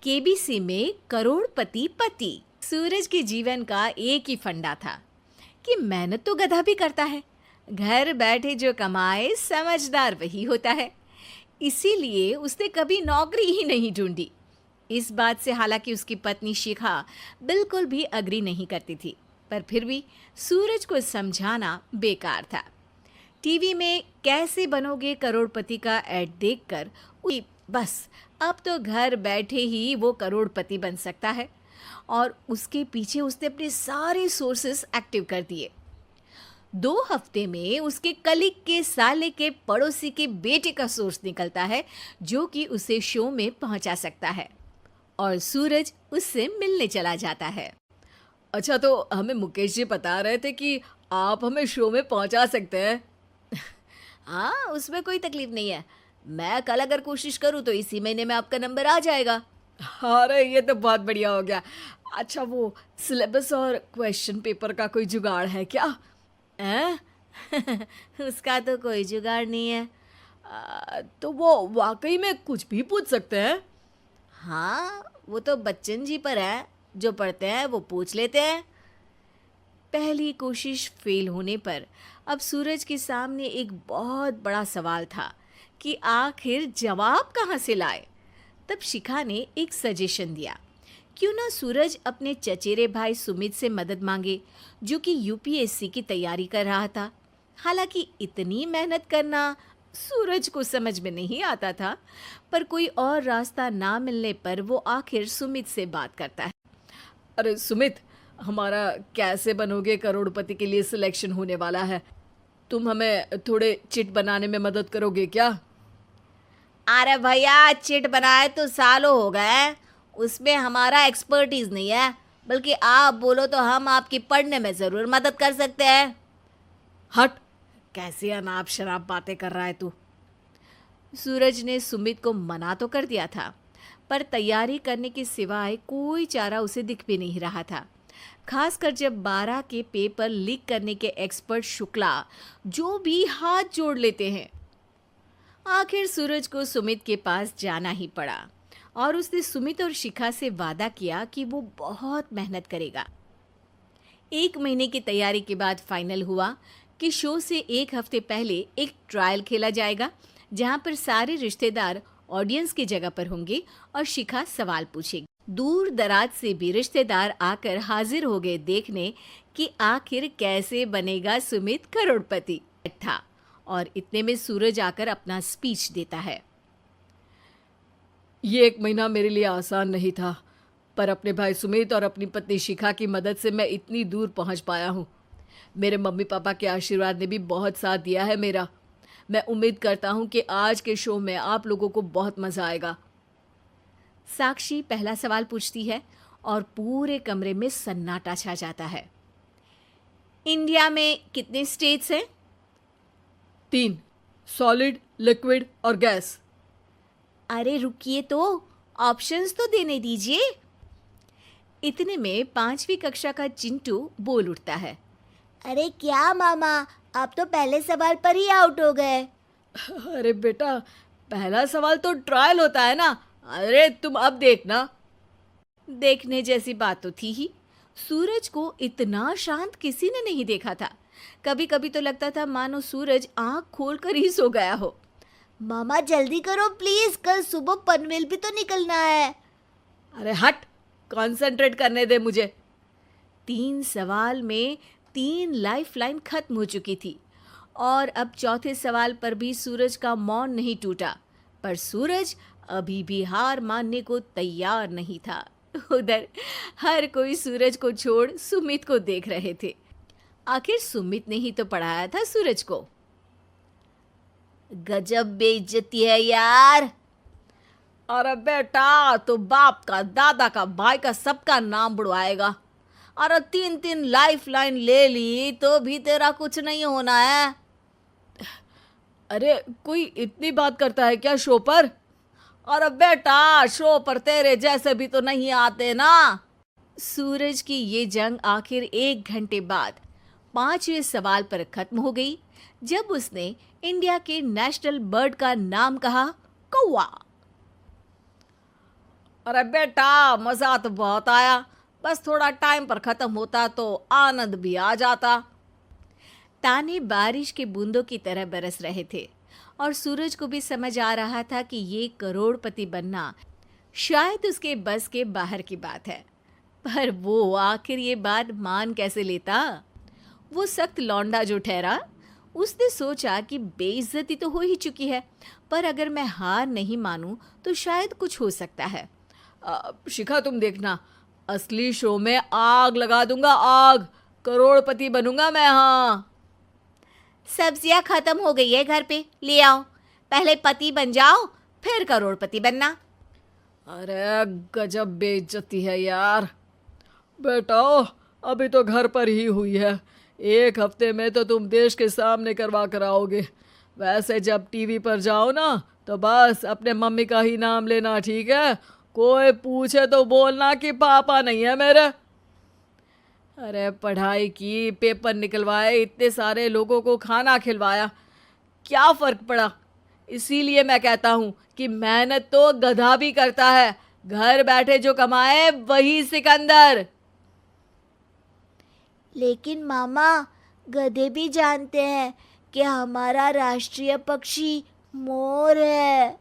KBC में करोड़पति पति। सूरज के जीवन का एक ही फंडा था कि मेहनत तो गधा भी करता है, घर बैठे जो कमाए समझदार वही होता है। इसीलिए उसने कभी नौकरी ही नहीं ढूंढी। इस बात से हालांकि उसकी पत्नी शिखा बिल्कुल भी अग्री नहीं करती थी, पर फिर भी सूरज को समझाना बेकार था। टीवी में कैसे बनोगे करोड़पति का ऐड देखकर बस अब तो घर बैठे ही वो करोड़पति बन सकता है, और उसके पीछे उसने अपने सारे सोर्सेस एक्टिव कर दिए। 2 हफ्ते में उसके कलीग के साले के पड़ोसी के बेटे का सोर्स निकलता है जो कि उसे शो में पहुंचा सकता है, और सूरज उससे मिलने चला जाता है। अच्छा, तो हमें मुकेश जी बता रहे थे कि आप हमें शो में पहुंचा सकते हैं। हाँ, उसमें कोई तकलीफ नहीं है। मैं कल अगर कोशिश करूँ तो इसी महीने में आपका नंबर आ जाएगा। अरे ये तो बहुत बढ़िया हो गया। अच्छा, वो सिलेबस और क्वेश्चन पेपर का कोई जुगाड़ है क्या? हैं? उसका तो कोई जुगाड़ नहीं है। तो वो वाकई में कुछ भी पूछ सकते हैं? हाँ, वो तो बच्चन जी पर है, जो पढ़ते हैं वो पूछ लेते हैं। पहली कोशिश फेल होने पर अब सूरज के सामने एक बहुत बड़ा सवाल था कि आखिर जवाब कहाँ से लाए। तब शिखा ने एक सजेशन दिया, क्यों ना सूरज अपने चचेरे भाई सुमित से मदद मांगे, जो कि यूपीएससी की तैयारी कर रहा था। हालांकि इतनी मेहनत करना सूरज को समझ में नहीं आता था, पर कोई और रास्ता ना मिलने पर वो आखिर सुमित से बात करता है। अरे सुमित, हमारा कैसे बनोगे करोड़पति के लिए सिलेक्शन होने वाला है। तुम हमें थोड़े चिट बनाने में मदद करोगे क्या? अरे भैया, चिट बनाए तो सालों हो गए, उसमें हमारा एक्सपर्टीज नहीं है। बल्कि आप बोलो तो हम आपकी पढ़ने में ज़रूर मदद कर सकते हैं। हट, कैसी अनाप शराब बातें कर रहा है तू। सूरज ने सुमित को मना तो कर दिया था, पर तैयारी करने के सिवाय कोई चारा उसे दिख भी नहीं रहा था। खासकर जब 12 के पेपर लीक करने के एक्सपर्ट शुक्ला जो भी हाथ जोड़ लेते हैं। आखिर सूरज को सुमित के पास जाना ही पड़ा, और उसने सुमित और शिखा से वादा किया कि वो बहुत मेहनत करेगा। 1 महीने की तैयारी के बाद फाइनल हुआ कि शो से 1 हफ्ते पहले एक ट्रायल खेला जाएगा, जहां पर सारे रिश्तेदार ऑडियंस की जगह पर होंगे और शिखा सवाल पूछेगी। दूर दराज से भी रिश्तेदार आकर हाजिर हो गए देखने कि आखिर कैसे बनेगा सुमित करोड़पति। था और इतने में सूरज आकर अपना स्पीच देता है। ये 1 महीना मेरे लिए आसान नहीं था, पर अपने भाई सुमित और अपनी पत्नी शिखा की मदद से मैं इतनी दूर पहुंच पाया हूँ। मेरे मम्मी पापा के आशीर्वाद ने भी बहुत साथ दिया है मेरा। मैं उम्मीद करता हूँ कि आज के शो में आप लोगों को बहुत मज़ा आएगा। साक्षी पहला सवाल पूछती है और पूरे कमरे में सन्नाटा छा जाता है। इंडिया में कितने स्टेट्स हैं? 3, सॉलिड, लिक्विड और गैस। अरे रुकिए, तो ऑप्शंस तो देने दीजिए। इतने में 5वीं कक्षा का चिंटू बोल उठता है। अरे क्या मामा, आप तो पहले सवाल पर ही आउट हो गए। अरे बेटा, पहला सवाल तो ट्रायल होता है ना। अरे तुम अब देखना। देखने जैसी बात तो थी ही। सूरज को इतना शांत किसी ने नहीं देखा था। कभी कभी तो लगता था मानो सूरज आंख खोलकर ही सो गया हो। मामा जल्दी करो प्लीज, कल सुबह पनवेल भी तो निकलना है। अरे हट, कंसंट्रेट करने दे मुझे। 3 सवाल में 3 लाइफलाइन खत्म हो चुकी थी, और अब चौथे सवाल पर भी सूरज का मौन नहीं टूटा। पर सूरज अभी भी हार मानने को तैयार नहीं था। उधर हर कोई सूरज को छोड़ सुमित को देख रहे थे। आखिर सुमित ने ही तो पढ़ाया था सूरज को। गजब बेइज्जती है यार। अरे बेटा, तो बाप का, दादा का, भाई का, सबका नाम बुड़वाएगा। अरे 3 लाइफलाइन ले ली तो भी तेरा कुछ नहीं होना है। अरे कोई इतनी बात करता है क्या शो पर? अरे बेटा, शो पर तेरे जैसे भी तो नहीं आते ना। सूरज की ये जंग आखिर 1 घंटे बाद 5वें सवाल पर खत्म हो गई, जब उसने इंडिया के नेशनल बर्ड का नाम कहा, कौवा। अरे बेटा, मजा तो बहुत आया, बस थोड़ा टाइम पर खत्म होता तो आनंद भी आ जाता। ताने बारिश के बूंदों की तरह बरस रहे थे और सूरज को भी समझ आ रहा था कि ये करोड़पति बनना शायद उसके बस के बाहर की बात है। पर वो आखिर ये बात मान कैसे लेता? वो सख्त लौंडा जो ठहरा, उसने सोचा कि बेइज्जती तो हो ही चुकी है, पर अगर मैं हार नहीं मानूं तो शायद कुछ हो सकता है। शिखा, तुम देखना, असली शो में आग लगा दूंगा, आग। करोड़पति बनूंगा मैं। हाँ, सब्जियां खत्म हो गई है घर पे, ले आओ। पहले पति बन जाओ, फिर करोड़पति बनना। अरे गजब बेइज्जती है यार। बेटा, अभी तो घर पर ही हुई है, 1 हफ्ते में तो तुम देश के सामने करवा कर आओगे। वैसे जब टीवी पर जाओ ना, तो बस अपने मम्मी का ही नाम लेना, ठीक है? कोई पूछे तो बोलना कि पापा नहीं है मेरे। अरे पढ़ाई की, पेपर निकलवाए, इतने सारे लोगों को खाना खिलवाया, क्या फर्क पड़ा? इसीलिए मैं कहता हूँ कि मेहनत तो गधा भी करता है, घर बैठे जो कमाए वही सिकंदर। लेकिन मामा, गधे भी जानते हैं कि हमारा राष्ट्रीय पक्षी मोर है।